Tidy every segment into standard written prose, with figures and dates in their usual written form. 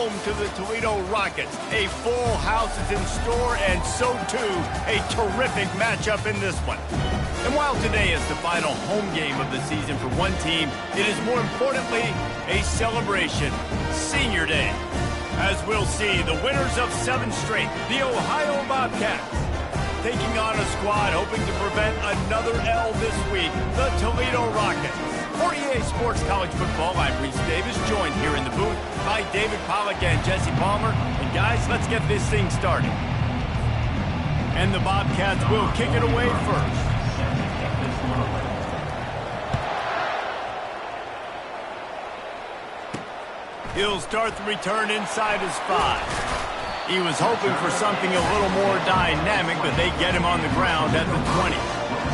home to the Toledo Rockets. A full house is in store, and so too a terrific matchup in this one. And while today is the final home game of the season for one team, it is more importantly a celebration, Senior Day. As we'll see, the winners of 7 straight, the Ohio Bobcats, taking on a squad hoping to prevent another L this week, the Toledo Rockets. For EA Sports College Football, I'm Reese Davis, joined here in the booth by David Pollack and Jesse Palmer. And guys, let's get this thing started. And the Bobcats will kick it away first. He'll start the return inside his 5. He was hoping for something a little more dynamic, but they get him on the ground at the 20.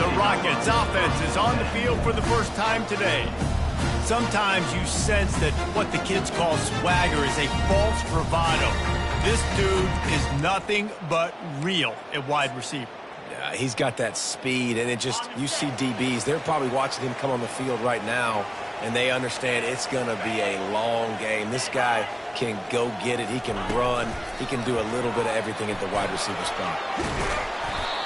The Rockets' offense is on the field for the first time today. Sometimes you sense that what the kids call swagger is a false bravado. This dude is nothing but real at wide receiver. Yeah, he's got that speed, and you see DBs, they're probably watching him come on the field right now, and they understand it's going to be a long game. This guy can go get it. He can run. He can do a little bit of everything at the wide receiver spot.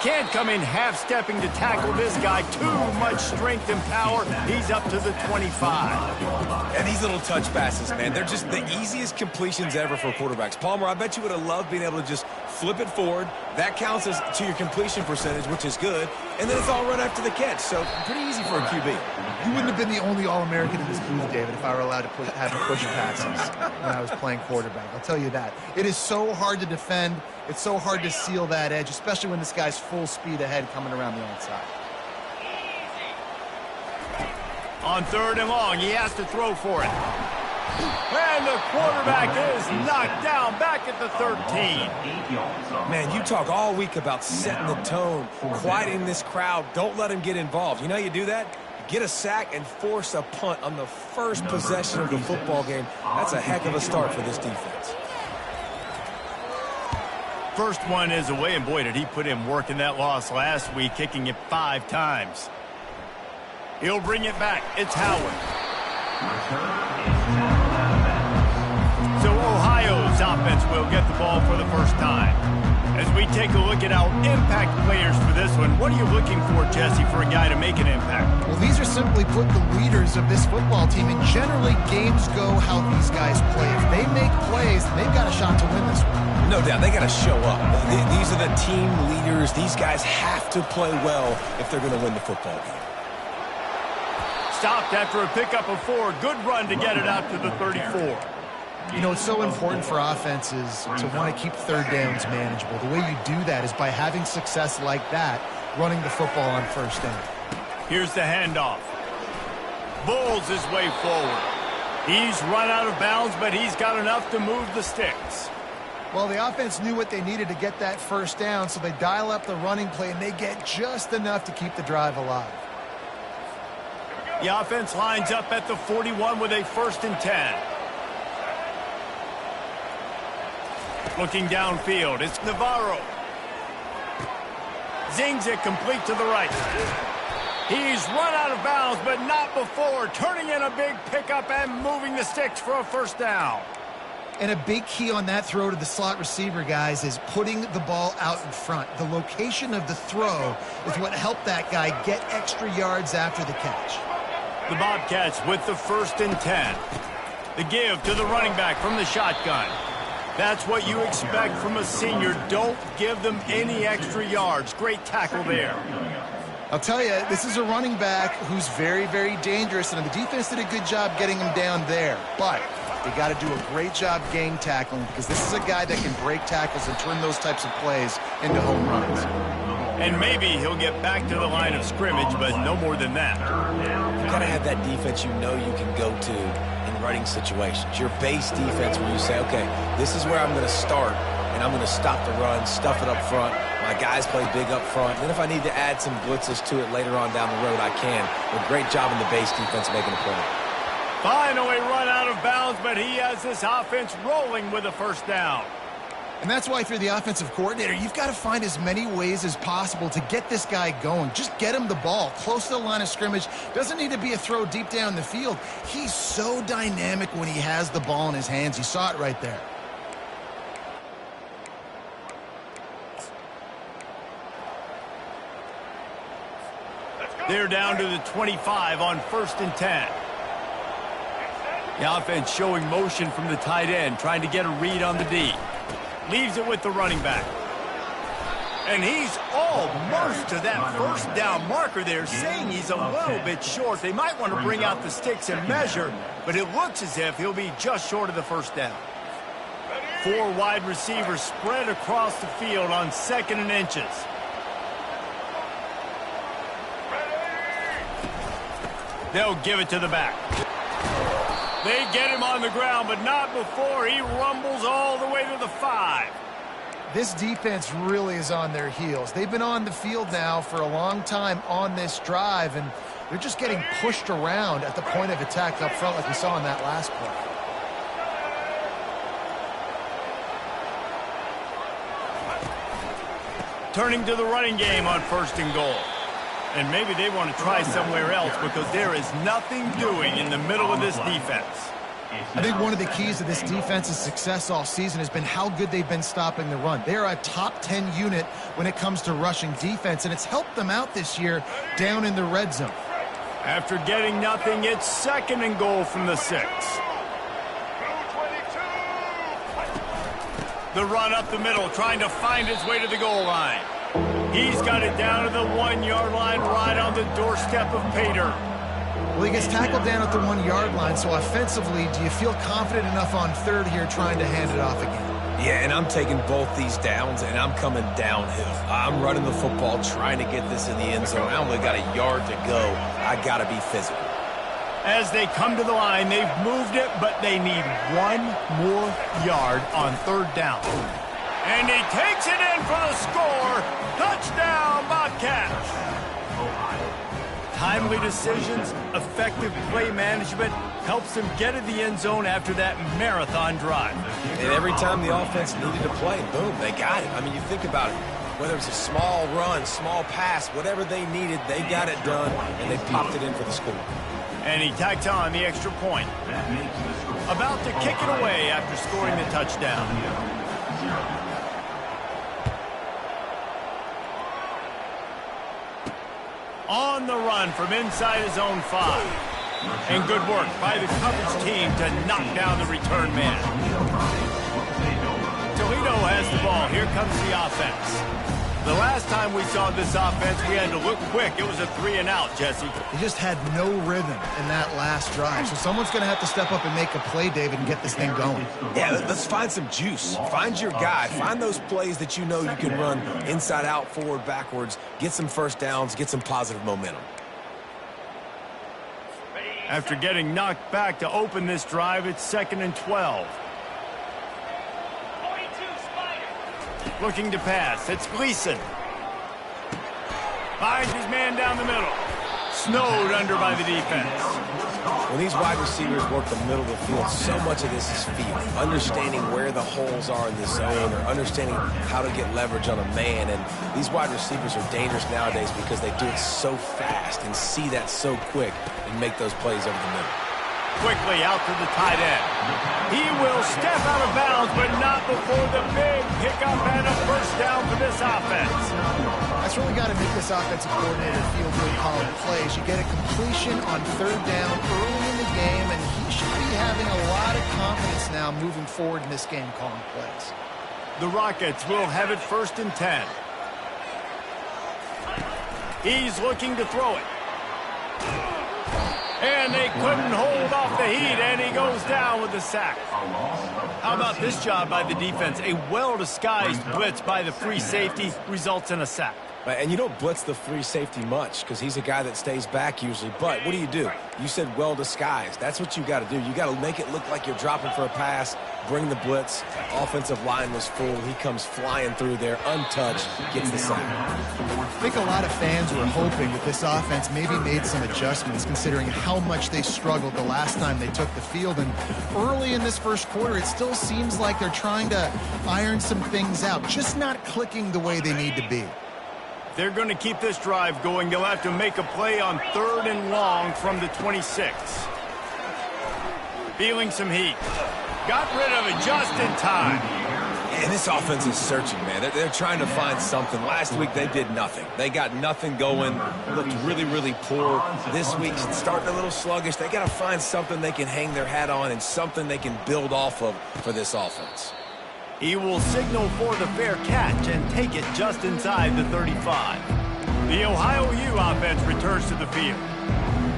Can't come in half-stepping to tackle this guy. Too much strength and power. He's up to the 25. And these little touch passes, man, they're just the easiest completions ever for quarterbacks. Palmer, I bet you would have loved being able to just flip it forward. That counts as to your completion percentage, which is good. And then it's all run after the catch. So pretty easy for a QB. You wouldn't have been the only All-American in this booth, David, if I were allowed to have push passes when I was playing quarterback. I'll tell you that. It is so hard to defend. It's so hard to seal that edge, especially when this guy's full speed ahead coming around the outside. On 3rd and long, he has to throw for it. And the quarterback is knocked down back at the 13. Man, you talk all week about setting the tone, quieting this crowd. Don't let him get involved. You know how you do that? Get a sack and force a punt on the first possession of the football game. That's a heck of a start for this defense. First one is away, and boy, did he put in work in that loss last week, kicking it 5 times. He'll bring it back. It's Howard. So Ohio's offense will get the ball for the first time. As we take a look at our impact players for this one, what are you looking for, Jesse, for a guy to make an impact? Well, these are simply put the leaders of this football team, and generally games go how these guys play. If they make plays, they've got a shot to win this one. No doubt, they got to show up. These are the team leaders. These guys have to play well if they're going to win the football game. Stopped after a pickup of 4. Good run to get it out to the 34. You know, it's so important for offenses to want to keep 3rd downs manageable. The way you do that is by having success like that, running the football on 1st down. Here's the handoff. Bulls his way forward. He's run out of bounds, but he's got enough to move the sticks. Well, the offense knew what they needed to get that 1st down, so they dial up the running play, and they get just enough to keep the drive alive. The offense lines up at the 41 with a 1st and 10. Looking downfield, it's Navarro. Zings it complete to the right. He's run out of bounds, but not before turning in a big pickup and moving the sticks for a 1st down. And a big key on that throw to the slot receiver, guys, is putting the ball out in front. The location of the throw is what helped that guy get extra yards after the catch. The Bobcats with the 1st and 10. The give to the running back from the shotgun. That's what you expect from a senior. Don't give them any extra yards. Great tackle there. I'll tell you, this is a running back who's very, very dangerous, and the defense did a good job getting him down there. But they got to do a great job gang tackling, because this is a guy that can break tackles and turn those types of plays into home runs. And maybe he'll get back to the line of scrimmage, but no more than that. You got to have that defense you know you can go to in running situations. Your base defense where you say, okay, this is where I'm going to start, and I'm going to stop the run, stuff it up front. My guys play big up front. Then if I need to add some blitzes to it later on down the road, I can. A great job in the base defense making a play. Finally run out of bounds, but he has this offense rolling with a 1st down. And that's why if you're the offensive coordinator, you've got to find as many ways as possible to get this guy going. Just get him the ball close to the line of scrimmage. Doesn't need to be a throw deep down the field. He's so dynamic when he has the ball in his hands. You saw it right there. They're down to the 25 on 1st and 10. The offense showing motion from the tight end, trying to get a read on the D. Leaves it with the running back. And he's almost to that first down marker there, saying he's a little bit short. They might want to bring out the sticks and measure, but it looks as if he'll be just short of the first down. 4 wide receivers spread across the field on 2nd and inches. They'll give it to the back. They get him on the ground, but not before he rumbles all the way to the 5. This defense really is on their heels. They've been on the field now for a long time on this drive, and they're just getting pushed around at the point of attack up front like we saw in that last play. Turning to the running game on 1st and goal. And maybe they want to try somewhere else because there is nothing doing in the middle of this defense. I think one of the keys to this defense's success all season has been how good they've been stopping the run. They're a top 10 unit when it comes to rushing defense, and it's helped them out this year down in the red zone. After getting nothing, it's 2nd and goal from the 6. The run up the middle, trying to find his way to the goal line. He's got it down to the 1-yard line, right on the doorstep of Pater. Well, he gets tackled down at the 1-yard line, so offensively, do you feel confident enough on 3rd here trying to hand it off again? Yeah, and I'm taking both these downs, and I'm coming downhill. I'm running the football, trying to get this in the end zone. I only got a yard to go. I got to be physical. As they come to the line, they've moved it, but they need 1 more yard on 3rd down. And he takes it in for the score. Touchdown, Bobcats. Timely decisions, effective play management helps them get to the end zone after that marathon drive. And every time the offense needed to play, boom, they got it. I mean, you think about it. Whether it's a small run, small pass, whatever they needed, they got it done, and they popped it in for the score. And he tacked on the extra point. About to kick it away after scoring the touchdown. On the run from inside his own 5. And good work by the coverage team to knock down the return man. Toledo has the ball. Here comes the offense. The last time we saw this offense, we had to look quick. It was a 3-and-out, Jesse. They just had no rhythm in that last drive. So someone's going to have to step up and make a play, David, and get this thing going. Yeah, let's find some juice. Find your guy. Find those plays that you know you can run inside out, forward, backwards. Get some first downs. Get some positive momentum. After getting knocked back to open this drive, it's 2nd and 12. Looking to pass. It's Gleason. Finds his man down the middle. Snowed under by the defense. When these wide receivers work the middle of the field, so much of this is feel. Understanding where the holes are in the zone or understanding how to get leverage on a man. And these wide receivers are dangerous nowadays because they do it so fast and see that so quick and make those plays over the middle. Quickly out to the tight end. He will step out of bounds, but not before the big pickup and a first down for this offense. That's really got to make this offensive coordinator feel good calling plays. You get a completion on 3rd down early in the game, and he should be having a lot of confidence now moving forward in this game calling plays. The Rockets will have it 1st and 10. He's looking to throw it. And they couldn't hold off the heat, and he goes down with the sack. How about this job by the defense? A well-disguised blitz by the free safety results in a sack. And you don't blitz the free safety much because he's a guy that stays back usually. But what do? You said well-disguised. That's what you got to do. You got to make it look like you're dropping for a pass, bring the blitz. Offensive line was full. He comes flying through there, untouched, gets the sack. I think a lot of fans were hoping that this offense maybe made some adjustments considering how much they struggled the last time they took the field. And early in this first quarter, it still seems like they're trying to iron some things out, just not clicking the way they need to be. They're going to keep this drive going. They'll have to make a play on 3rd and long from the 26. Feeling some heat. Got rid of it just in time. And this offense is searching, man. They're trying to find something. Last week, they did nothing. They got nothing going, looked really, really poor. This week, starting a little sluggish. They got to find something they can hang their hat on and something they can build off of for this offense. He will signal for the fair catch and take it just inside the 35. The Ohio U offense returns to the field.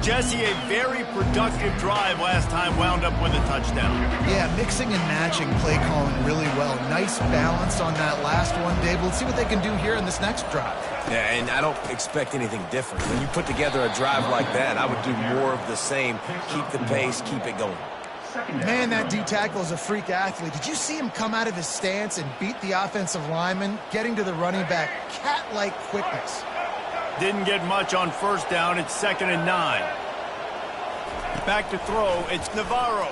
Jesse, a very productive drive last time wound up with a touchdown. Yeah, mixing and matching play calling really well. Nice balance on that last one, Dave. Let's see what they can do here in this next drive. Yeah, and I don't expect anything different. When you put together a drive like that, I would do more of the same. Keep the pace, keep it going. Man, that D-tackle is a freak athlete. Did you see him come out of his stance and beat the offensive lineman, getting to the running back? Cat-like quickness. Didn't get much on first down. It's 2nd and 9. Back to throw. It's Navarro.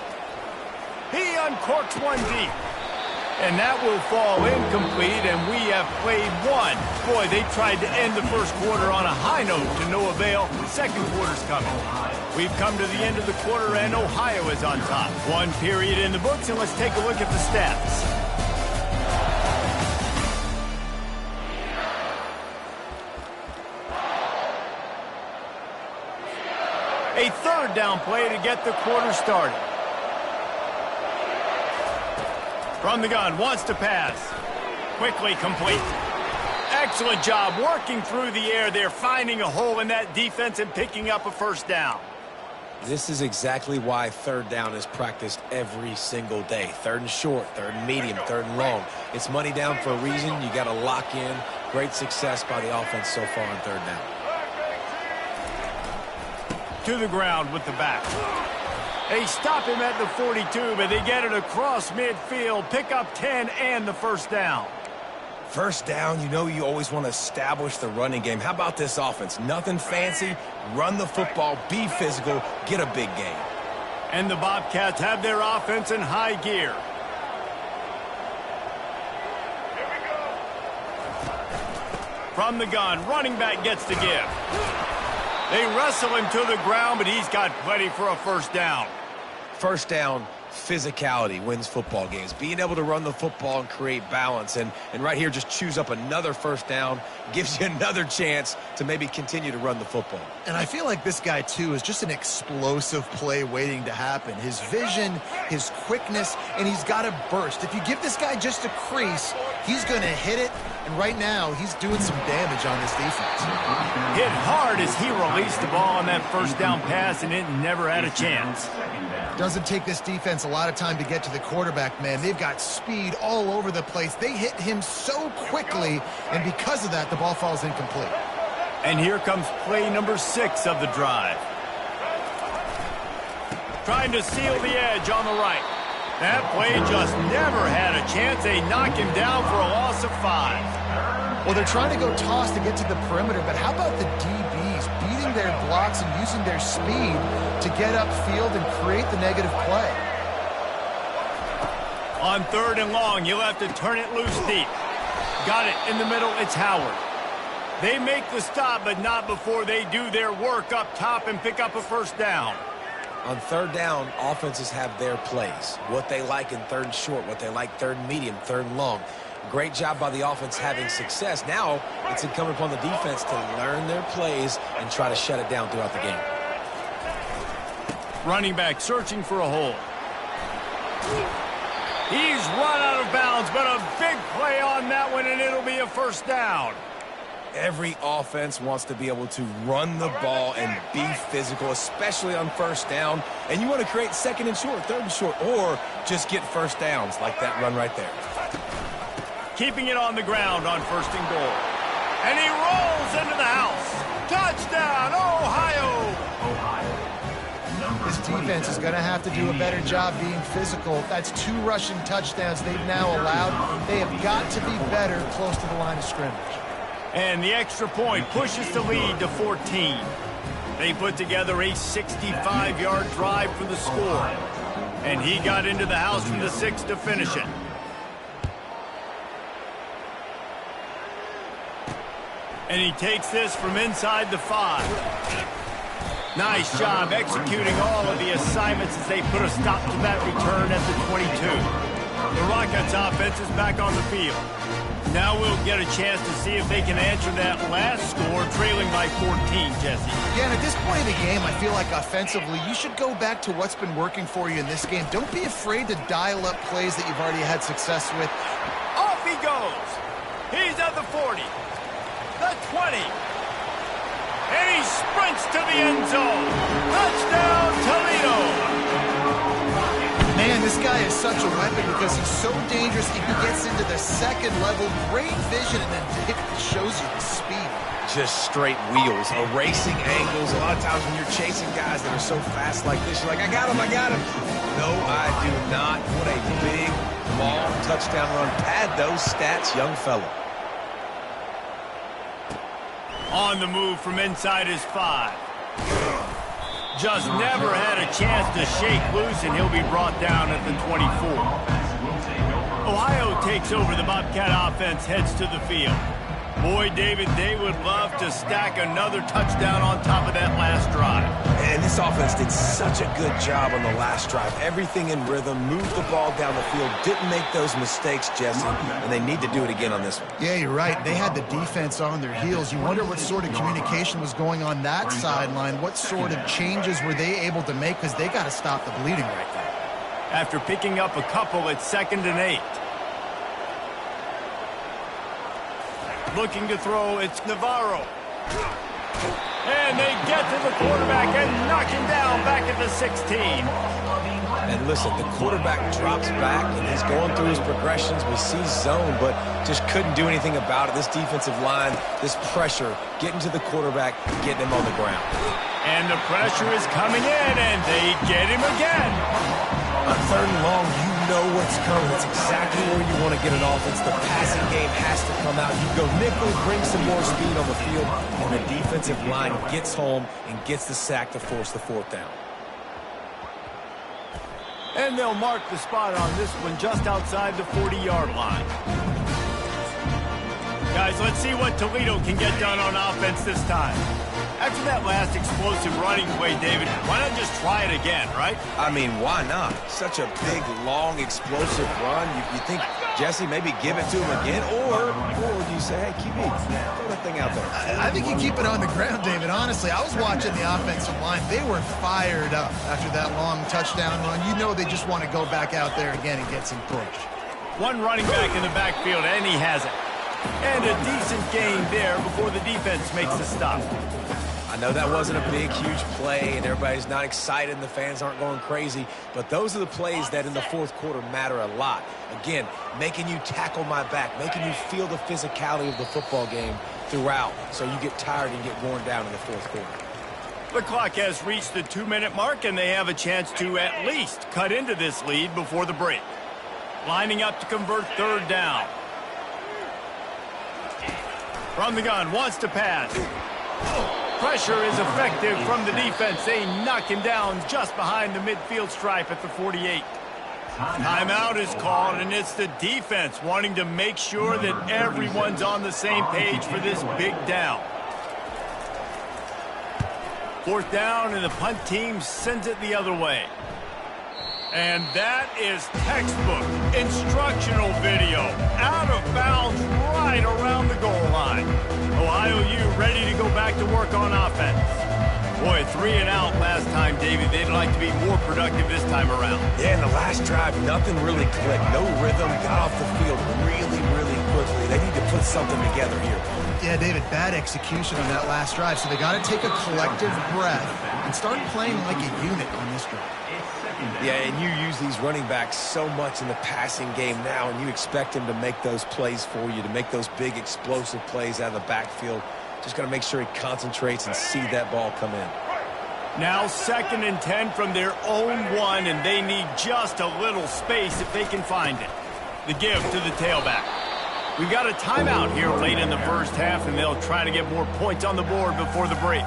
He uncorks one deep. And that will fall incomplete, and we have played one. Boy, they tried to end the first quarter on a high note to no avail. Second quarter's coming. We've come to the end of the quarter, and Ohio is on top. One period in the books, and let's take a look at the stats. A third down play to get the quarter started. From the gun, wants to pass. Quickly complete. Excellent job working through the air there, finding a hole in that defense and picking up a first down. This is exactly why third down is practiced every single day. Third and short, third and medium, third and long. It's money down for a reason. You got to lock in. Great success by the offense so far on third down. To the ground with the back. They stop him at the 42, but they get it across midfield, pick up 10 and the first down. First down, you know you always want to establish the running game. How about this offense? Nothing fancy. Run the football, be physical, get a big gain. And the Bobcats have their offense in high gear. From the gun, running back gets the give. They wrestle him to the ground, but he's got plenty for a first down. First down, physicality wins football games. Being able to run the football and create balance. And right here, just choose up another first down, gives you another chance to maybe continue to run the football. And I feel like this guy, too, is just an explosive play waiting to happen. His vision, his quickness, and he's got a burst. If you give this guy just a crease, he's going to hit it. And right now, he's doing some damage on this defense. Hit hard as he released the ball on that first down pass, and it never had a chance. Doesn't take this defense a lot of time to get to the quarterback, man. They've got speed all over the place. They hit him so quickly, and because of that, the ball falls incomplete. And here comes play number 6 of the drive. Trying to seal the edge on the right. That play just never had a chance. They knock him down for a loss of 5. Well, they're trying to go toss to get to the perimeter, but how about the DBs beating their blocks and using their speed to get upfield and create the negative play? On third and long, you'll have to turn it loose deep. Got it in the middle. It's Howard. They make the stop, but not before they do their work up top and pick up a first down. On third down, offenses have their plays. What they like in third and short, what they like third and medium, third and long. Great job by the offense having success. Now it's incumbent upon the defense to learn their plays and try to shut it down throughout the game. Running back searching for a hole. He's run out of bounds, but a big play on that one, and it'll be a first down. Every offense wants to be able to run the ball and be physical, especially on first down. And you want to create second and short, third and short, or just get first downs like that run right there. Keeping it on the ground on first and goal. And he rolls into the house. Touchdown, Ohio! This defense is going to have to do a better job being physical. That's 2 rushing touchdowns they've now allowed. They have got to be better close to the line of scrimmage. And the extra point pushes the lead to 14. They put together a 65-yard drive for the score. And he got into the house from the 6 to finish it. And he takes this from inside the 5. Nice job executing all of the assignments as they put a stop to that return at the 22. The Rockets offense is back on the field. Now we'll get a chance to see if they can answer that last score, trailing by 14, Jesse. Yeah, and at this point of the game, I feel like offensively, you should go back to what's been working for you in this game. Don't be afraid to dial up plays that you've already had success with. Off he goes. He's at the 40, the 20, and he sprints to the end zone. Touchdown, Toledo. Man, this guy is such a weapon because he's so dangerous. He gets into the second level, great vision, and then it shows you the speed. Just straight wheels, erasing angles. A lot of times when you're chasing guys that are so fast like this, you're like, I got him, I got him. No, I do not. What a big, long touchdown run. Pad those stats, young fella. On the move from inside his 5. Just never had a chance to shake loose, and he'll be brought down at the 24. Ohio takes over. The Bobcat offense heads to the field. Boy, David, they would love to stack another touchdown on top of that last drive. And this offense did such a good job on the last drive. Everything in rhythm, moved the ball down the field, didn't make those mistakes, Jesse, and they need to do it again on this one. Yeah, you're right. They had the defense on their heels. You wonder what sort of communication was going on that sideline. What sort of changes were they able to make, because they got to stop the bleeding right now. After picking up a couple, it's 2nd and 8. Looking to throw, it's Navarro. And they get to the quarterback and knock him down back at the 16. And listen, the quarterback drops back, and he's going through his progressions. We see zone, but just couldn't do anything about it. This defensive line, this pressure, getting to the quarterback, getting him on the ground. And the pressure is coming in, and they get him again. On 3rd and long, you know what's coming. It's exactly where you want to get an offense. The passing game has to come out. You go nickel, bring some more speed on the field, and the defensive line gets home and gets the sack to force the 4th down. And they'll mark the spot on this one just outside the 40-yard line. Guys, let's see what Toledo can get done on offense this time. After that last explosive running play, David, why not just try it again, right? I mean, why not? Such a big, long, explosive run. You think, Jesse, maybe give it to him again? Or you say, hey, QB, throw that thing out there. I think you keep it on the ground, David. Honestly, I was watching the offensive line. They were fired up after that long touchdown run. You know they just want to go back out there again and get some push. One running back in the backfield, and he has it. And a decent gain there before the defense makes the stop. I know that wasn't a big, huge play, and everybody's not excited, and the fans aren't going crazy, but those are the plays that in the 4th quarter matter a lot. Again, making you tackle my back, making you feel the physicality of the football game throughout, so you get tired and get worn down in the 4th quarter. The clock has reached the 2-minute mark, and they have a chance to at least cut into this lead before the break. Lining up to convert 3rd down. From the gun, wants to pass. Pressure is effective from the defense. They knock him down just behind the midfield stripe at the 48. Timeout is called, and it's the defense wanting to make sure that everyone's on the same page for this big down. 4th down, and the punt team sends it the other way. And that is textbook instructional video. Out of bounds right around the goal line. Ohio U ready to go back to work on offense. Boy, 3 and out last time, David. They'd like to be more productive this time around. Yeah, in the last drive, nothing really clicked. No rhythm, got off the field really, really quickly. They need to put something together here. Yeah, David, bad execution on that last drive, so they got to take a collective breath and start playing like a unit on this drive. Yeah, and you use these running backs so much in the passing game now, and you expect him to make those plays for you, to make those big explosive plays out of the backfield. Just got to make sure he concentrates and see that ball come in. Now 2nd and 10 from their own 1, and they need just a little space if they can find it. The give to the tailback. We've got a timeout here late in the 1st half, and they'll try to get more points on the board before the break.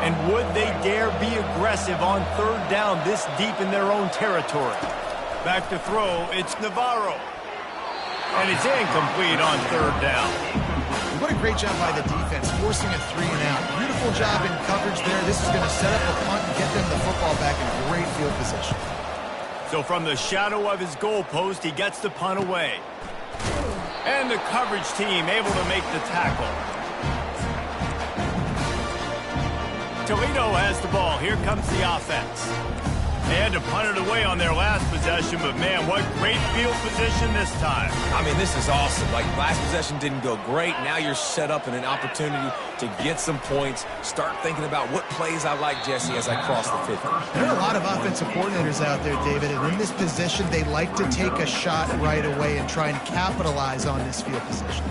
And would they dare be aggressive on 3rd down this deep in their own territory? Back to throw, it's Navarro. And it's incomplete on 3rd down. a great job by the defense, forcing a 3-and-out. Beautiful job in coverage there. This is going to set up a punt and get them the football back in great field position. So from the shadow of his goalpost, he gets the punt away. And the coverage team able to make the tackle. Toledo has the ball. Here comes the offense. They had to punt it away on their last possession, but man, what great field position this time. I mean, this is awesome. Like, last possession didn't go great. Now you're set up in an opportunity to get some points. Start thinking about what plays I like, Jesse, as I cross the 50. There are a lot of offensive coordinators out there, David, and in this position, they like to take a shot right away and try and capitalize on this field position.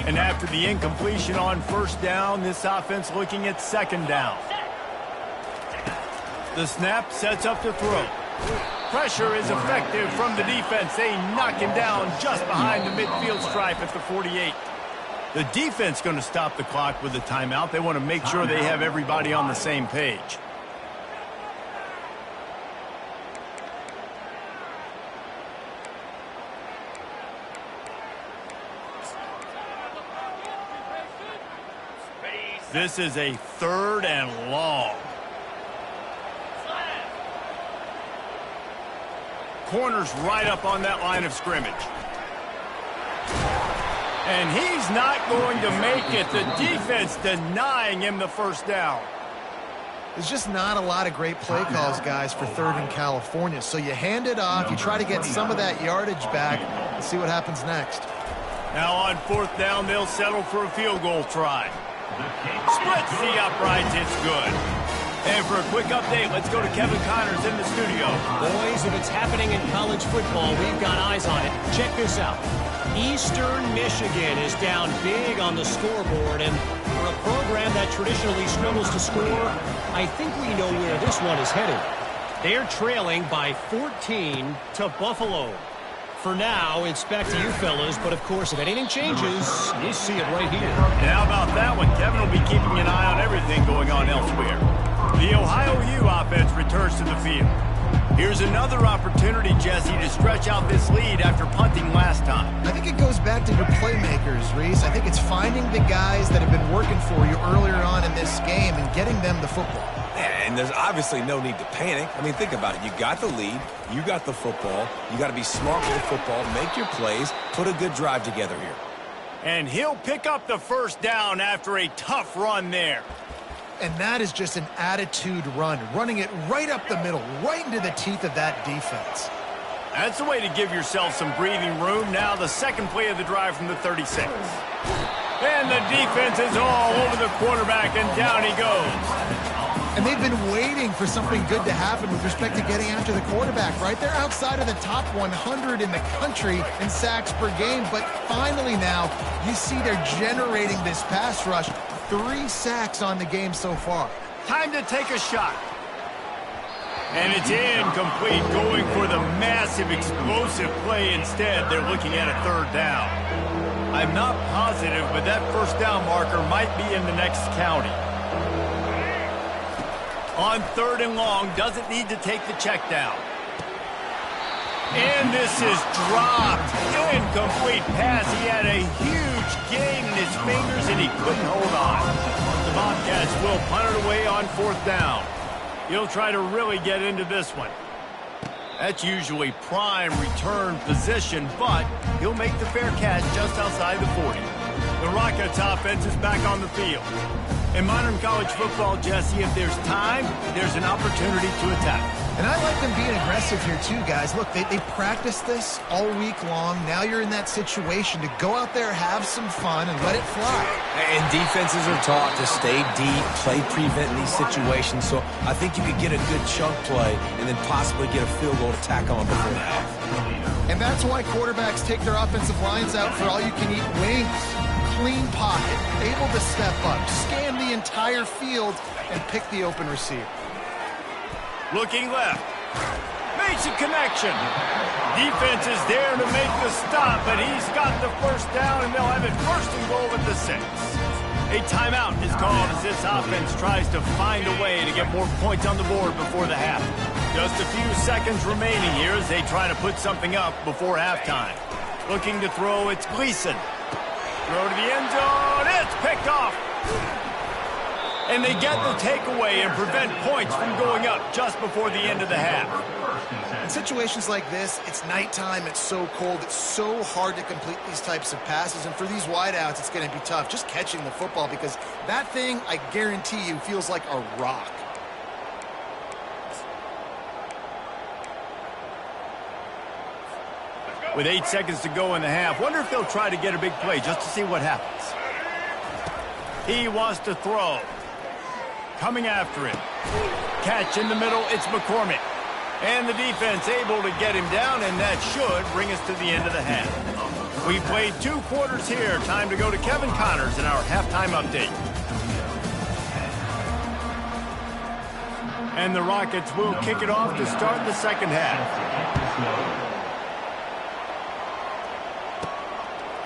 And after the incompletion on first down, this offense looking at second down. The snap sets up to throw. Pressure is effective from the defense. They knock him down just behind the midfield stripe at the 48. The defense going to stop the clock with a timeout. They want to make sure they have everybody on the same page. This is a 3rd and long. Corner's right up on that line of scrimmage. And he's not going to make it. The defense denying him the first down. There's just not a lot of great play calls, guys, for 3rd and California. So you hand it off, you try to get some of that yardage back, and see what happens next. Now on 4th down, they'll settle for a field goal try. Splits the uprights, it's good. And for a quick update, let's go to Kevin Connors in the studio. Boys, if it's happening in college football, we've got eyes on it. Check this out. Eastern Michigan is down big on the scoreboard, and for a program that traditionally struggles to score, I think we know where this one is headed. They're trailing by 14 to Buffalo. For now, it's back to you fellas, but of course, if anything changes, you'll see it right here. And how about that one? Kevin will be keeping an eye on everything going on elsewhere. The Ohio U offense returns to the field. Here's another opportunity, Jesse, to stretch out this lead after punting last time. I think it goes back to your playmakers, Reese. I think it's finding the guys that have been working for you earlier on in this game and getting them the football. And there's obviously no need to panic. I mean, think about it. You got the lead. You got the football. You got to be smart with the football, make your plays, put a good drive together here. And he'll pick up the first down after a tough run there. And that is just an attitude run, running it right up the middle, right into the teeth of that defense. That's the way to give yourself some breathing room. Now the second play of the drive from the 36. And the defense is all over the quarterback, and down he goes. And they've been waiting for something good to happen with respect to getting after the quarterback, right? They're outside of the top 100 in the country in sacks per game, but finally now you see they're generating this pass rush. 3 sacks on the game so far. Time to take a shot. And it's incomplete, going for the massive explosive play instead. They're looking at a 3rd down. I'm not positive, but that first down marker might be in the next county. On 3rd and long, doesn't need to take the check down. And this is dropped. Incomplete pass. He had a huge gain in his fingers, and he couldn't hold on. The Bobcats will punt it away on 4th down. He'll try to really get into this one. That's usually prime return position, but he'll make the fair catch just outside the 40. The Rockets offense is back on the field. In modern college football, Jesse, if there's time, there's an opportunity to attack. And I like them being aggressive here too, guys. Look, they practiced this all week long. Now you're in that situation to go out there, have some fun, and let it fly. And defenses are taught to stay deep, play prevent in these situations. So I think you could get a good chunk play and then possibly get a field goal to tack on before the half. And that's why quarterbacks take their offensive lines out for all-you-can-eat wings. Clean pocket, able to step up, scan the entire field, and pick the open receiver. Looking left. Makes a connection. Defense is there to make the stop, but he's got the first down, and they'll have it 1st and goal at the 6. A timeout is called as this offense tries to find a way to get more points on the board before the half. Just a few seconds remaining here as they try to put something up before halftime. Looking to throw, it's Gleason. Throw to the end zone, it's picked off. And they get the takeaway and prevent points from going up just before the end of the half. In situations like this, it's nighttime, it's so cold, it's so hard to complete these types of passes, and for these wideouts, it's going to be tough just catching the football because that thing, I guarantee you, feels like a rock. With 8 seconds to go in the half, wonder if they'll try to get a big play just to see what happens. He wants to throw. Coming after him. Catch in the middle, it's McCormick. And the defense able to get him down, and that should bring us to the end of the half. We played 2 quarters here. Time to go to Kevin Connors in our halftime update. And the Rockets will kick it off to start the second half.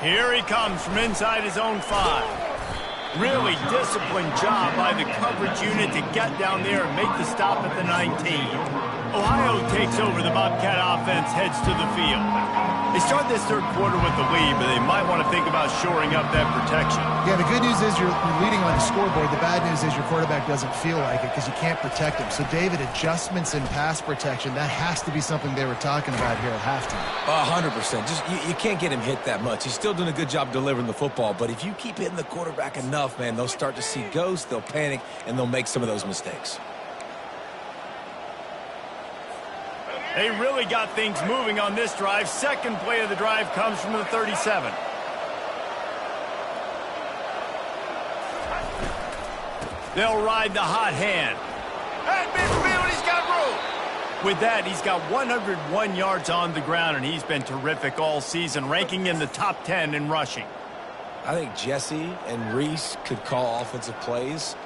Here he comes from inside his own 5. Really disciplined job by the coverage unit to get down there and make the stop at the 19. Ohio takes over. The Bobcat offense heads to the field. They start this third quarter with the lead, but they might want to think about shoring up that protection. Yeah, the good news is you're leading on the scoreboard. The bad news is your quarterback doesn't feel like it because you can't protect him. So, David, adjustments in pass protection, that has to be something they were talking about here at halftime. 100%. Just you can't get him hit that much. He's still doing a good job delivering the football, but if you keep hitting the quarterback enough, man, they'll start to see ghosts, they'll panic, and they'll make some of those mistakes. They really got things moving on this drive. Second play of the drive comes from the 37. They'll ride the hot hand. At midfield, he's got room. With that, he's got 101 yards on the ground, and he's been terrific all season, ranking in the top 10 in rushing. I think Jesse and Reese could call offensive plays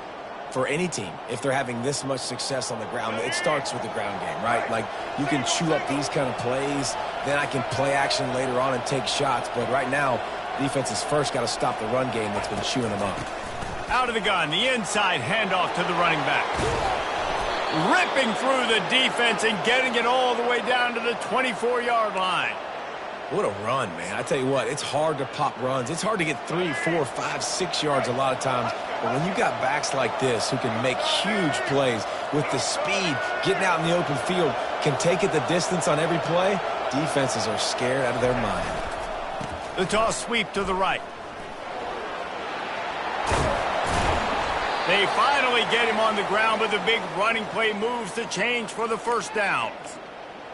for any team if they're having this much success on the ground. It starts with the ground game, right? Like, you can chew up these kind of plays, then I can play action later on and take shots, but right now, defense has first got to stop the run game that's been chewing them up. Out of the gun, the inside handoff to the running back. Ripping through the defense and getting it all the way down to the 24-yard line. What a run, man. I tell you what, it's hard to pop runs. It's hard to get 3, 4, 5, 6 yards a lot of times. But when you've got backs like this who can make huge plays with the speed, getting out in the open field, can take it the distance on every play, defenses are scared out of their mind. The toss sweep to the right. They finally get him on the ground, but the big running play moves the change for the first down.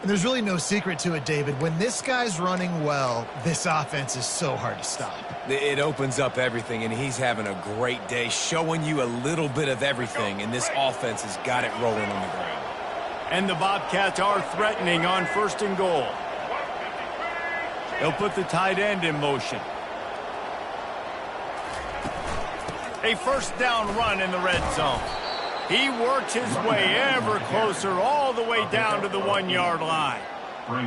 And there's really no secret to it, David. When this guy's running well, this offense is so hard to stop. It opens up everything, and he's having a great day, showing you a little bit of everything, and this offense has got it rolling on the ground. And the Bobcats are threatening on 1st and goal. They'll put the tight end in motion. A first down run in the red zone. He works his way ever closer all the way down to the 1-yard line.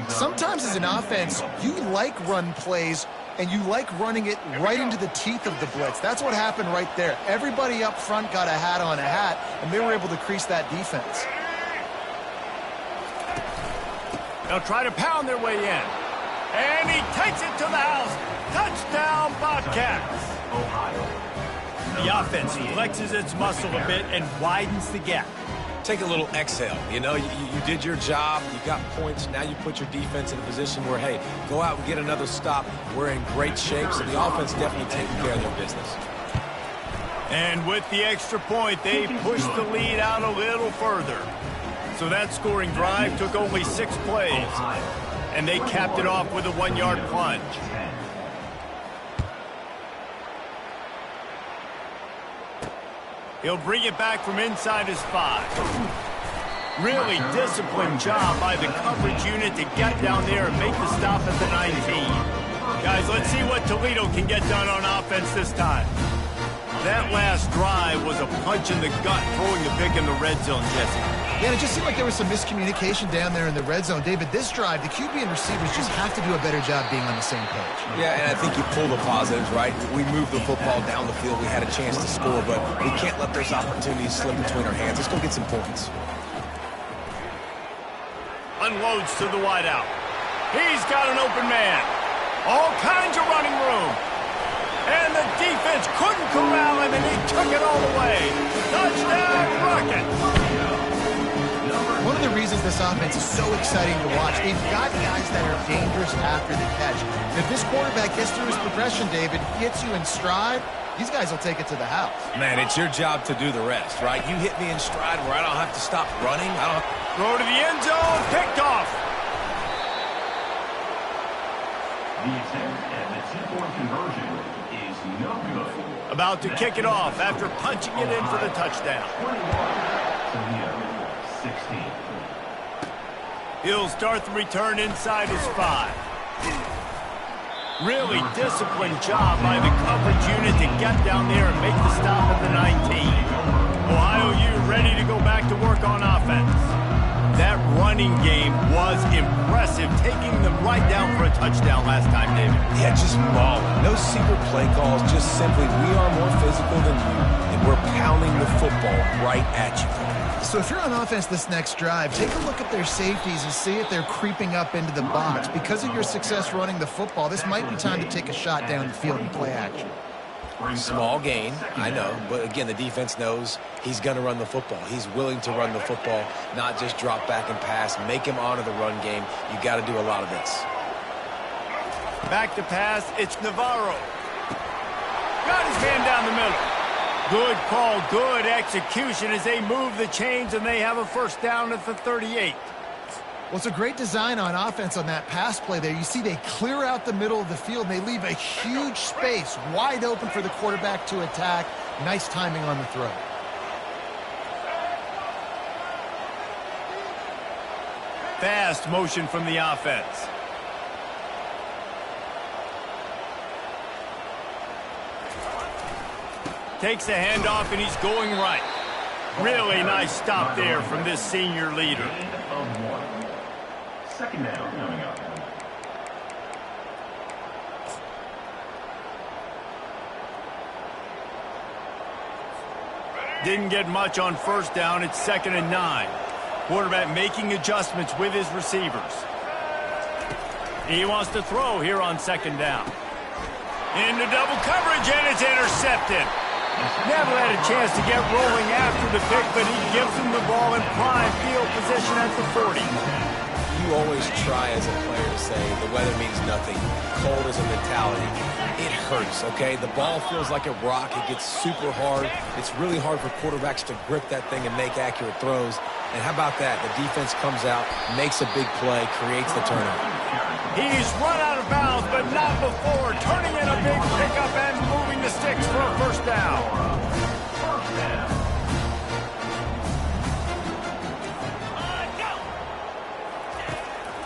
Sometimes as an offense, you like run plays, and you like running it right into the teeth of the blitz. That's what happened right there. Everybody up front got a hat on a hat, and they were able to crease that defense. They'll try to pound their way in. And he takes it to the house. Touchdown, Bobcats. The offense flexes its muscle a bit and widens the gap. Take a little exhale. You know, you did your job. You got points. Now you put your defense in a position where, hey, go out and get another stop. We're in great shape, so the offense definitely taking care of their business. And with the extra point, they pushed the lead out a little further. So that scoring drive took only 6 plays. And they capped it off with a 1-yard plunge. He'll bring it back from inside his 5. Really disciplined job by the coverage unit to get down there and make the stop at the 19. Guys, let's see what Toledo can get done on offense this time. That last drive was a punch in the gut, throwing the pick in the red zone, Jesse. Yeah, it just seemed like there was some miscommunication down there in the red zone. David, this drive, the QB and receivers just have to do a better job being on the same page. Yeah, and I think you pull the positives, right? We moved the football down the field. We had a chance to score, but we can't let those opportunities slip between our hands. Let's go get some points. offloads to the wideout. He's got an open man. All kinds of running room. And the defense couldn't corral him, and he took it all the way. Touchdown, Rockets. One of the reasons this offense is so exciting to watch, they've got guys that are dangerous after the catch. And if this quarterback gets through his progression, David, hits you in stride, these guys will take it to the house. Man, it's your job to do the rest, right? You hit me in stride where I don't have to stop running. Throw to the end zone, picked off. The attempt at the two-point conversion is no good. About to kick it off after punching it in for the touchdown. 21 to the other, 16. He'll start the return inside his 5. Really disciplined job by the coverage unit to get down there and make the stop at the 19. Ohio U ready to go back to work on offense. That running game was impressive, taking them right down for a touchdown last time, David. Yeah, just mauling. No secret play calls, just simply we are more physical than you, and we're pounding the football right at you. So if you're on offense this next drive, take a look at their safeties and see if they're creeping up into the box. Because of your success running the football, this might be time to take a shot down the field and play action. Small gain, I know, but again, the defense knows he's going to run the football. He's willing to run the football, not just drop back and pass, make him honor the run game. You got to do a lot of this. Back to pass, it's Navarro. Got his man down the middle. Good call, good execution as they move the chains and they have a first down at the 38. Well, it's a great design on offense on that pass play there. You see they clear out the middle of the field. And they leave a huge space wide open for the quarterback to attack. Nice timing on the throw. Fast motion from the offense. Takes the handoff and he's going right. Really nice stop there from this senior leader. Second down coming up. Didn't get much on first down. It's 2nd and 9. Quarterback making adjustments with his receivers. He wants to throw here on 2nd down. Into double coverage, and it's intercepted. Never had a chance to get rolling after the pick, but he gives him the ball in prime field position at the 40. You always try as a player to say the weather means nothing. Cold is a mentality. It hurts, okay? The ball feels like a rock. It gets super hard. It's really hard for quarterbacks to grip that thing and make accurate throws. And how about that? The defense comes out, makes a big play, creates the turnover. He's run out of bounds, but not before. Turning in a big pickup and moving the sticks for a first down.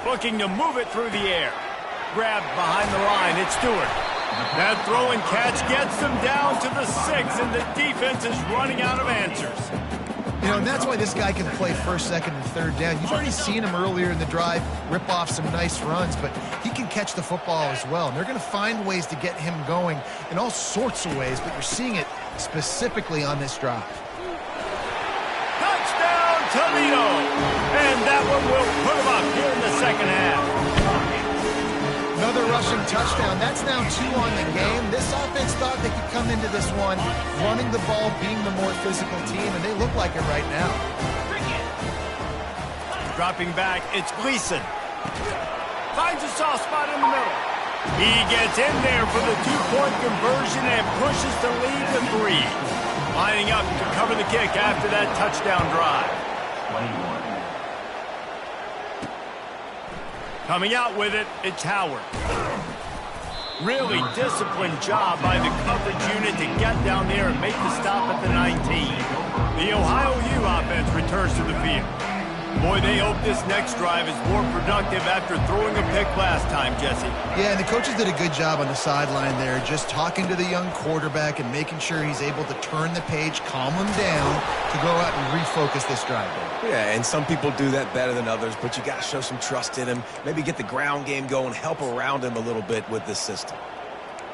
Looking to move it through the air. Grabbed behind the line. It's Stewart. That throw and catch gets them down to the 6, and the defense is running out of answers. You know, and that's why this guy can play first, second, and third down. You've already seen him earlier in the drive rip off some nice runs, but he can catch the football as well. And they're going to find ways to get him going in all sorts of ways, but you're seeing it specifically on this drive. Touchdown, Toledo! And that one will put him up here in the second half. Another rushing touchdown. That's now 2 on the game. This offense thought they could come into this one running the ball, being the more physical team, and they look like it right now. Dropping back, it's Gleason. Finds a soft spot in the middle. He gets in there for the 2-point conversion and pushes the lead to 3. Lining up to cover the kick after that touchdown drive. 21. Coming out with it, it's Howard. Really disciplined job by the coverage unit to get down there and make the stop at the 19. The Ohio U offense returns to the field. Boy, they hope this next drive is more productive after throwing a pick last time, Jesse. Yeah, and the coaches did a good job on the sideline there, just talking to the young quarterback and making sure he's able to turn the page, calm him down to go out and refocus this drive. Yeah, and some people do that better than others, but you got to show some trust in him, maybe get the ground game going, help around him a little bit with this system.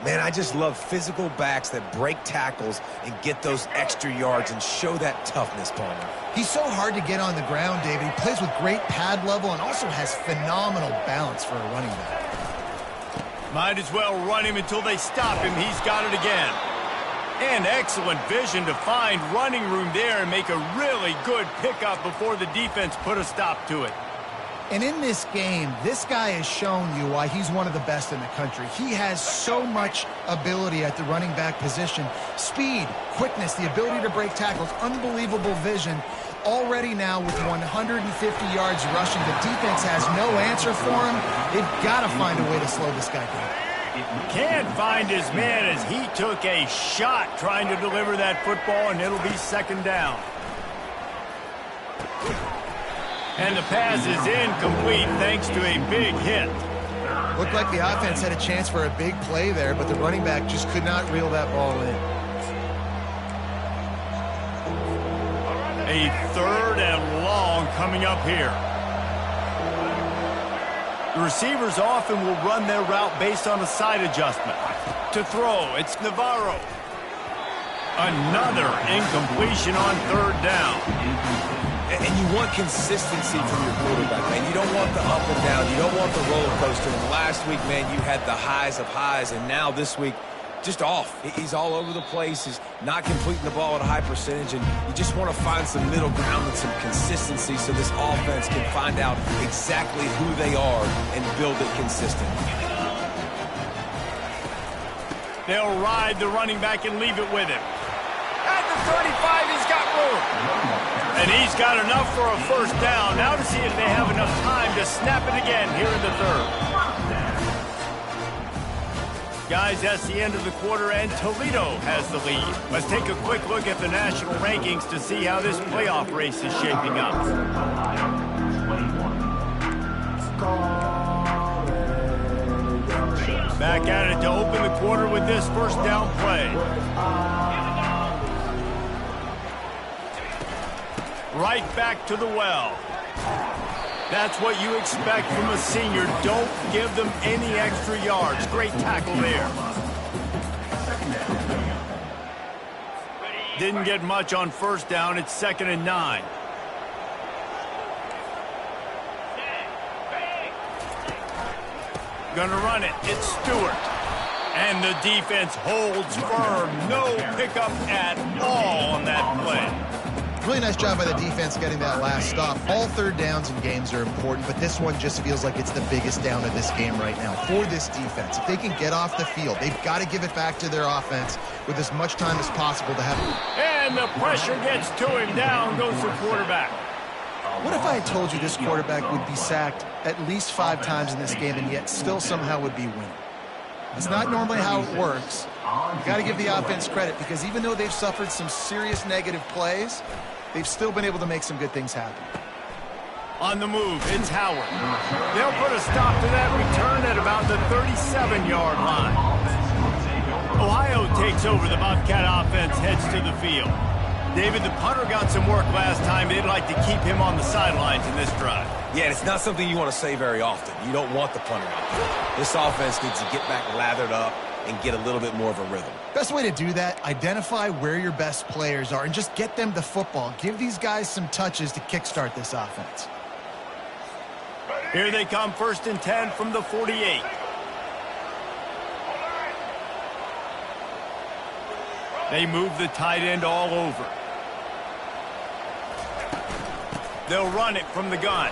Man, I just love physical backs that break tackles and get those extra yards and show that toughness, Palmer. He's so hard to get on the ground, David. He plays with great pad level and also has phenomenal balance for a running back. Might as well run him until they stop him. He's got it again. And excellent vision to find running room there and make a really good pickup before the defense put a stop to it. And in this game, this guy has shown you why he's one of the best in the country. He has so much ability at the running back position. Speed, quickness, the ability to break tackles, unbelievable vision. Already now with 150 yards rushing, the defense has no answer for him. They've got to find a way to slow this guy down. Can't find his man as he took a shot trying to deliver that football, and it'll be second down. And the pass is incomplete thanks to a big hit. Looked like the offense had a chance for a big play there, but the running back just could not reel that ball in. A third and long coming up here. The receivers often will run their route based on a side adjustment. To throw, it's Navarro. Another incompletion on third down. And you want consistency from your quarterback, man. You don't want the up and down. You don't want the roller coaster. And last week, man, you had the highs of highs, and now this week, just off. He's all over the place. He's not completing the ball at a high percentage, and you just want to find some middle ground and some consistency so this offense can find out exactly who they are and build it consistently. They'll ride the running back and leave it with him. At the 35, he's got room. And he's got enough for a first down. Now to see if they have enough time to snap it again here in the third. Guys, that's the end of the quarter, and Toledo has the lead. Let's take a quick look at the national rankings to see how this playoff race is shaping up. Back at it to open the quarter with this first down play. Right back to the well. That's what you expect from a senior. Don't give them any extra yards. Great tackle there. Didn't get much on first down. It's 2nd and 9. Gonna run it. It's Stewart. And the defense holds firm. No pickup at all on that play. Really nice job by the defense getting that last stop. All third downs in games are important, but this one just feels like it's the biggest down of this game right now for this defense. If they can get off the field, they've got to give it back to their offense with as much time as possible to have. And the pressure gets to him. Down goes the quarterback. What if I had told you this quarterback would be sacked at least 5 times in this game and yet still somehow would be winning? That's not normally how it works. You got to give the offense credit because even though they've suffered some serious negative plays, they've still been able to make some good things happen. On the move, it's Howard. They'll put a stop to that return at about the 37-yard line. Ohio takes over. The Bobcat offense heads to the field. David, the punter got some work last time. They'd like to keep him on the sidelines in this drive. Yeah, and it's not something you want to say very often. You don't want the punter out there. This offense needs to get back lathered up and get a little bit more of a rhythm. Best way to do that, identify where your best players are and just get them the football. Give these guys some touches to kickstart this offense. Here they come, 1st and 10 from the 48. They move the tight end all over. They'll run it from the gun.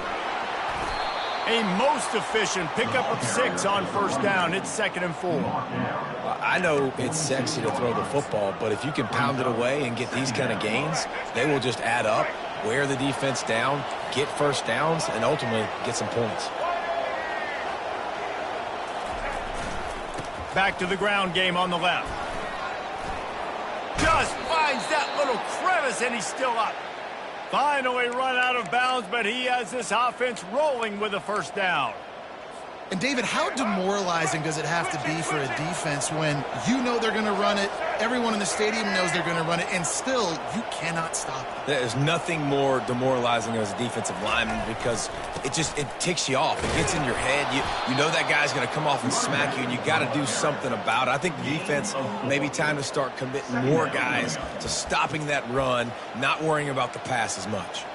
A most efficient pickup of 6 on first down. It's 2nd and 4. I know it's sexy to throw the football, but if you can pound it away and get these kind of gains, they will just add up, wear the defense down, get first downs, and ultimately get some points. Back to the ground game on the left. Just finds that little crevice, and he's still up. Finally run out of bounds, but he has this offense rolling with a first down. And David, how demoralizing does it have to be for a defense when you know they're going to run it, everyone in the stadium knows they're going to run it, and still you cannot stop it? There's nothing more demoralizing as a defensive lineman because it ticks you off. It gets in your head. You know that guy's going to come off and smack you, and you got to do something about it. I think the defense may be time to start committing more guys to stopping that run, not worrying about the pass as much.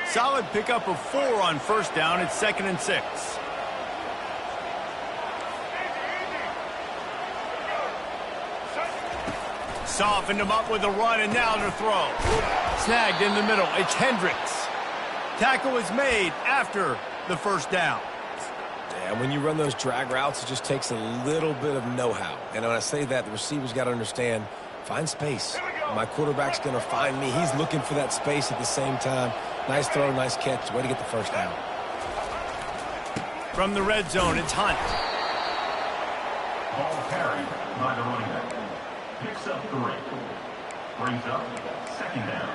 Solid pickup of 4 on first down. It's 2nd and 6. Softened him up with a run, and now to throw. Snagged in the middle. It's Hendricks. Tackle is made after the first down. Yeah, when you run those drag routes, it just takes a little bit of know-how. And when I say that, the receivers got to understand, find space. My quarterback's going to find me. He's looking for that space at the same time. Nice throw, nice catch. Way to get the first down. From the red zone, it's Hunt. Ball carried by the running back. Picks up 3. Brings up 2nd down.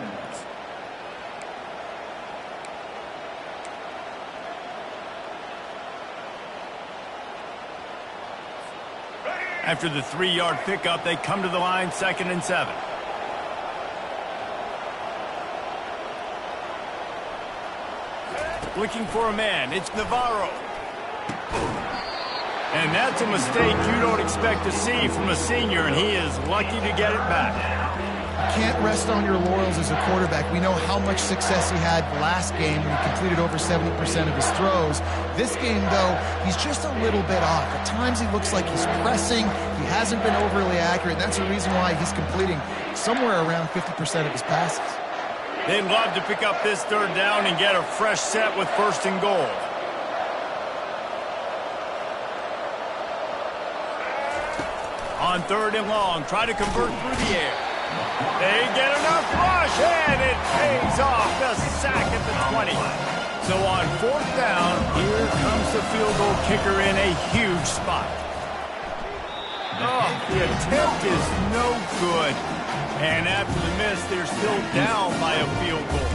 After the 3-yard pickup, they come to the line, 2nd and 7. Looking for a man. It's Navarro. And that's a mistake you don't expect to see from a senior, and he is lucky to get it back. You can't rest on your laurels as a quarterback. We know how much success he had last game when he completed over 70% of his throws. This game, though, he's just a little bit off. At times he looks like he's pressing. He hasn't been overly accurate, and that's the reason why he's completing somewhere around 50% of his passes. They'd love to pick up this 3rd down and get a fresh set with 1st and goal. On 3rd and long, try to convert through the air. They get enough rush, and it pays off. The sack at the 20. So on 4th down, here comes the field goal kicker in a huge spot. Oh, the attempt is no good. And after the miss, they're still down by a field goal.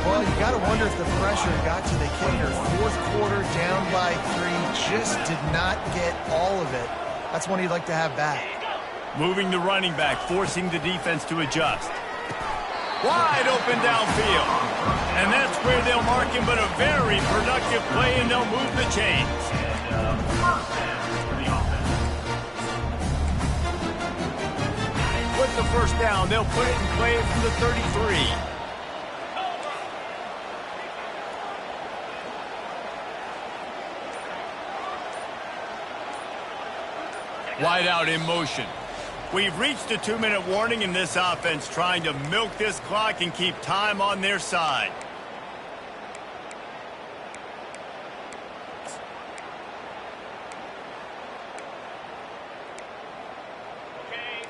Well, you got to wonder if the pressure got to the kicker. 4th quarter, down by 3, just did not get all of it. That's one you'd like to have back. Moving the running back, forcing the defense to adjust. Wide open downfield. And that's where they'll mark him, but a very productive play, and they'll move the chains. With the first down, they'll put it in play from the 33. Wide out in motion. We've reached a 2-minute warning in this offense, trying to milk this clock and keep time on their side.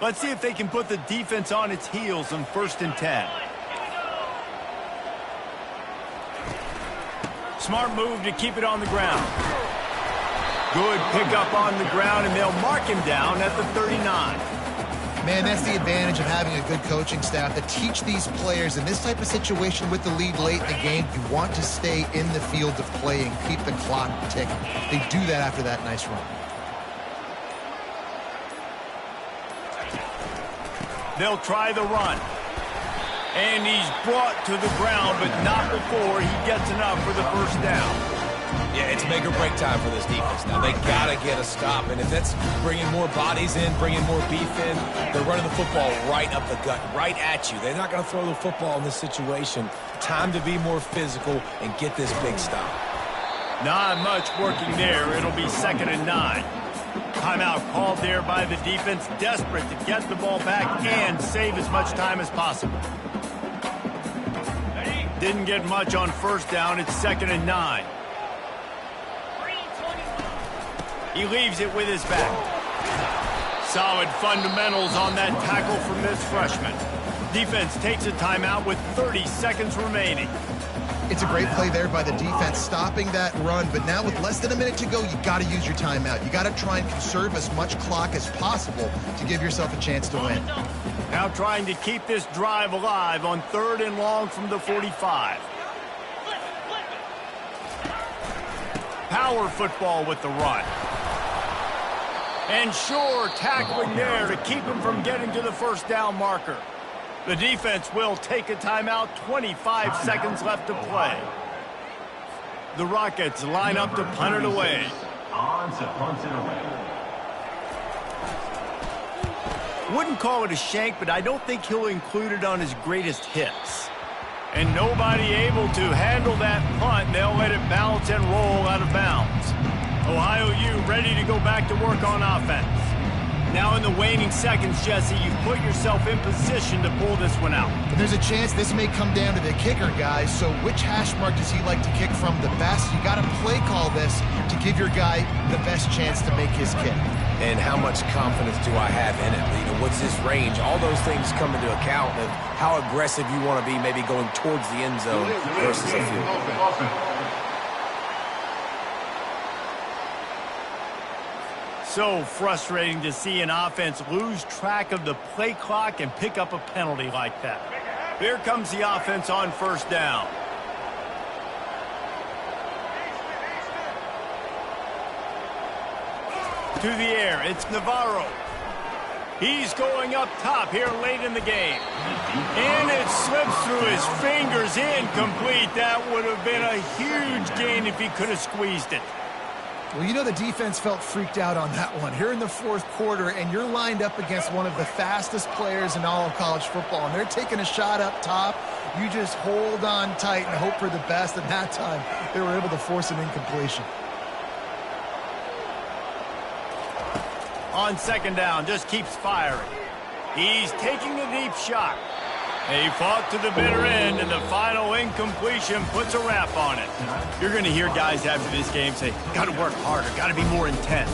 Let's see if they can put the defense on its heels on 1st and 10. Smart move to keep it on the ground. Good pickup on the ground, and they'll mark him down at the 39. Man, that's the advantage of having a good coaching staff that teach these players in this type of situation with the lead late in the game, you want to stay in the field of play and keep the clock ticking. They do that after that nice run. They'll try the run. And he's brought to the ground, but not before he gets enough for the first down. Yeah, it's make or break time for this defense. Now, they got to get a stop, and if that's bringing more bodies in, bringing more beef in, they're running the football right up the gut, right at you. They're not going to throw the football in this situation. Time to be more physical and get this big stop. Not much working there. It'll be 2nd and 9. Timeout called there by the defense, desperate to get the ball back and save as much time as possible. Didn't get much on first down. It's 2nd and 9. He leaves it with his back. Solid fundamentals on that tackle from this freshman. Defense takes a timeout with 30 seconds remaining. It's a great play there by the defense, stopping that run. But now with less than a minute to go, you got to use your timeout. You got to try and conserve as much clock as possible to give yourself a chance to win. Now trying to keep this drive alive on 3rd and long from the 45. Power football with the run. And sure, tackling there to keep him from getting to the first down marker. The defense will take a timeout, 25 seconds left to play. The Rockets line up to punt it away. On to punt it away. Wouldn't call it a shank, but I don't think he'll include it on his greatest hits. And nobody able to handle that punt. They'll let it bounce and roll out of bounds. Ohio U ready to go back to work on offense. Now in the waning seconds, Jesse, you've put yourself in position to pull this one out. And there's a chance this may come down to the kicker, guys. So which hash mark does he like to kick from the best? You got to play call this to give your guy the best chance to make his kick. And how much confidence do I have in it? You know, what's his range? All those things come into account of how aggressive you want to be, maybe going towards the end zone versus the field. So frustrating to see an offense lose track of the play clock and pick up a penalty like that. Here comes the offense on 1st down. To the air, it's Navarro. He's going up top here late in the game. And it slips through his fingers, incomplete. That would have been a huge gain if he could have squeezed it. Well, you know the defense felt freaked out on that one. Here in the 4th quarter, and you're lined up against one of the fastest players in all of college football, and they're taking a shot up top. You just hold on tight and hope for the best, and that time they were able to force an incompletion. On 2nd down, just keeps firing. He's taking a deep shot. He fought to the bitter end, and the final incompletion puts a wrap on it. You're going to hear guys after this game say, got to work harder, got to be more intense.